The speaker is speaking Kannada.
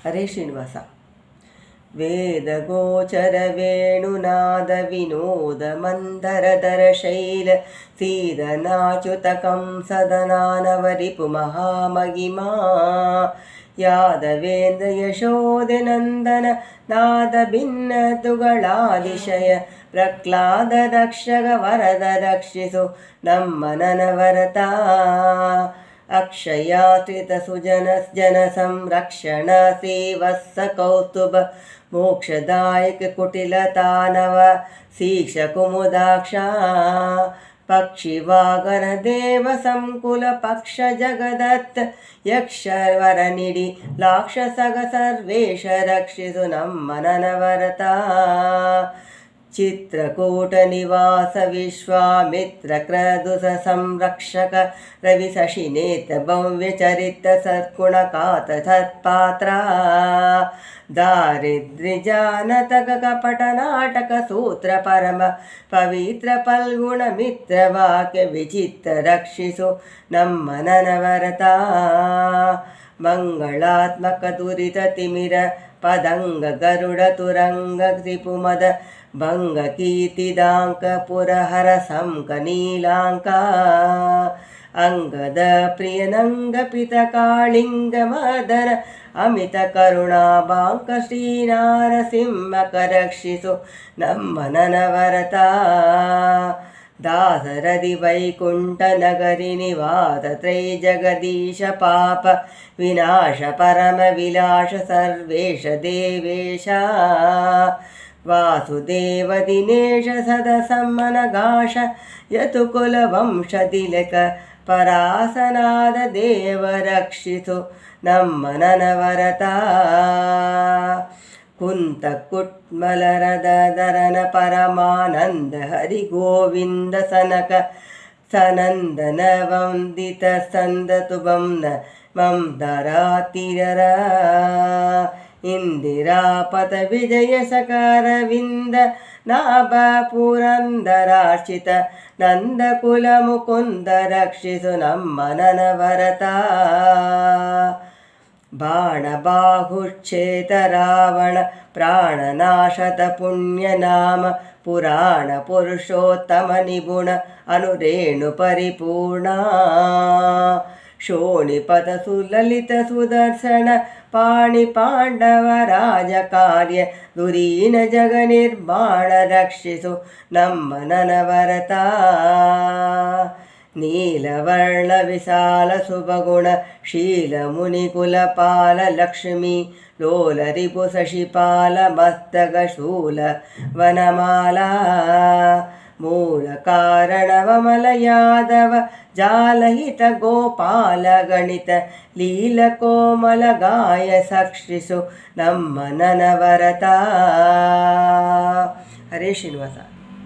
ಹರೇ ಶ್ರೀನಿವಾಸ. ವೇದಗೋಚರ ವೇಣುನಾದ ವಿನೋದ ಮಂದರಧರ ಶೈಲ ಸೀದನಾಚ್ಯುತ ಕಂಸದನಾನವರಿಪು ಮಹಾಮಹಿಮಾ ಯಾದವೇಂದ್ರ ಯಶೋದೆ ನಂದನ ನಾದ ಭಿನ್ನತುಗಳಾದಿಶಯ ಪ್ರಹ್ಲಾದ ರಕ್ಷಕ ವರದ ರಕ್ಷಿಸು ನಮ್ಮ ನನವರತ ಅಕ್ಷಯಾತ್ರಿತ ಸುಜನ ಜನ ಸಂರಕ್ಷಣ ಸೇವಸ್ಸ ಕೌಸ್ತುಭ ಮೋಕ್ಷದಾಯಕ ಕುಟಿಲತಾನವ ಶೀರ್ಷ ಕುಮುದಾಕ್ಷ ಪಕ್ಷಿವಾಗನ ದೇವ ಸಂಕುಲ ಪಕ್ಷ ಜಗದತ್ತ ಯಕ್ಷವರ ನಿಡಿ ಲಾಕ್ಷಸಗ ಸರ್ವೇಶ ರಕ್ಷಿಸು ನಮ್ಮ ನನವರತ ಚಿತ್ರಕೂಟ ನಿವಾಸ ವಿಶ್ವಾಮಿತ್ರ ಕ್ರದುಸ ಸಂರಕ್ಷಕ ರವಿ ಶಶಿನೇತ ಭವ್ಯ ಚರಿತ ಸತ್ಗುಣ ಕಾತ ಸತ್ಪಾತ್ರ ದಾರಿದ್ರ್ಯ ಜಾನತಕ ಕಪಟ ನಾಟಕ ಸೂತ್ರ ಪರಮ ಪವಿತ್ರ ಫಲ್ಗುಣ ಮಿತ್ರ ವಾಕ್ಯ ವಿಚಿತ್ರ ರಕ್ಷಿಸು ನಮ್ಮ ನನವರತ ಮಂಗಳಾತ್ಮಕ ದುರಿತ ತಿಮಿರ ಪದಂಗ ಗರುಡ ತುರಂಗ ತ್ರಿಪುಮದ ಭಂಗ ಕೀರ್ತಿದಾಂಕ ಪುರಹರ ಸಂಕ ನೀಲಾಂಕ ಅಂಗದ ಪ್ರಿಯನಂಗ ಪಿತ ಕಾಳಿಂಗ ಮದನ ಅಮಿತ ಕರುಣಾಭಾಂಕ ಶ್ರೀನಾರಸಿಂಹಕ ರಕ್ಷಿಸು ನಮ್ಮ ನನವರತ ದಾಸರದಿ ವೈಕುಂಠ ನಗರಿ ನಿವಾಸ ತ್ರೈ ಜಗದೀಶ ಪಾಪ ವಿನಾಶ ಪರಮ ವಿಲಾಸ ಸರ್ವೇಶ ದೇವೇಶ ವಾಸುದೇವ ದಿನೇಶ ಸದ ಸಮ್ಮನಗಾಶ ಯತುಕುಲ ವಂಶ ತಿಲಕ ಪರಾಸನಾದ ದೇವ ರಕ್ಷಿಸು ನಮ್ಮ ನನವರತ ಕುಂತ ಕುಟ್ಮಲರದ ದರನ ಪರಮಾನಂದ ಹರಿ ಗೋವಿಂದ ಸನಕ ಸನಂದನ ವಂದಿತ ಸಂದತುಬಂನ ಮಂದರಾತಿರರ ಇಂದಿರಾಪತ ವಿಜಯ ಸಕಾರವಿಂದ ನಾಭ ಪುರಂದರಾರ್ಚಿತ ನಂದಕುಲ ಮುಕುಂದ ರಕ್ಷಿಸು ನಮ್ಮ ನನವರತ ಬಾಣ ಬಾಹುಚ್ಛೇತ ರಾವಣ ಪ್ರಾಣನಾಶತ ಪುಣ್ಯನಾಮ ಪುರಾಣ ಪುರುಷೋತ್ತಮ ನಿಗುಣ ಅನುರೇಣು ಪರಿಪೂರ್ಣ ಶೋಣಿಪಥ ಸುಲಲಿತ ಸುದರ್ಶನ ಪಾಣಿ ಪಾಂಡವ ರಾಜ ಕಾರ್ಯ ದುರೀನ ಜಗ ನಿರ್ಮಾಣ ರಕ್ಷಿಸು ನಮ್ಮ ನನವರತ ನೀಲವರ್ಣ ವಿಶಾಲ ಶುಭಗುಣ ಶೀಲ ಮುನಿಕುಲ ಪಾಲ ಲಕ್ಷ್ಮೀ ಲೋಲ ರಿಪು ಶಶಿಪಾಲ ಮಸ್ತಕ ಶೂಲ ವನಮಾಲಾ ಮೂಲ ಕಾರಣ ವಮಲ ಯಾದವ ಜಾಲಹಿತ ಗೋಪಾಲ ಗಣಿತ ಲೀಲ ಕೋಮಲ ಗಾಯ ಸಕ್ಷಿಸು ನಮ್ಮ ನನವರತ. ಹರೇ ಶ್ರೀನಿವಾಸ.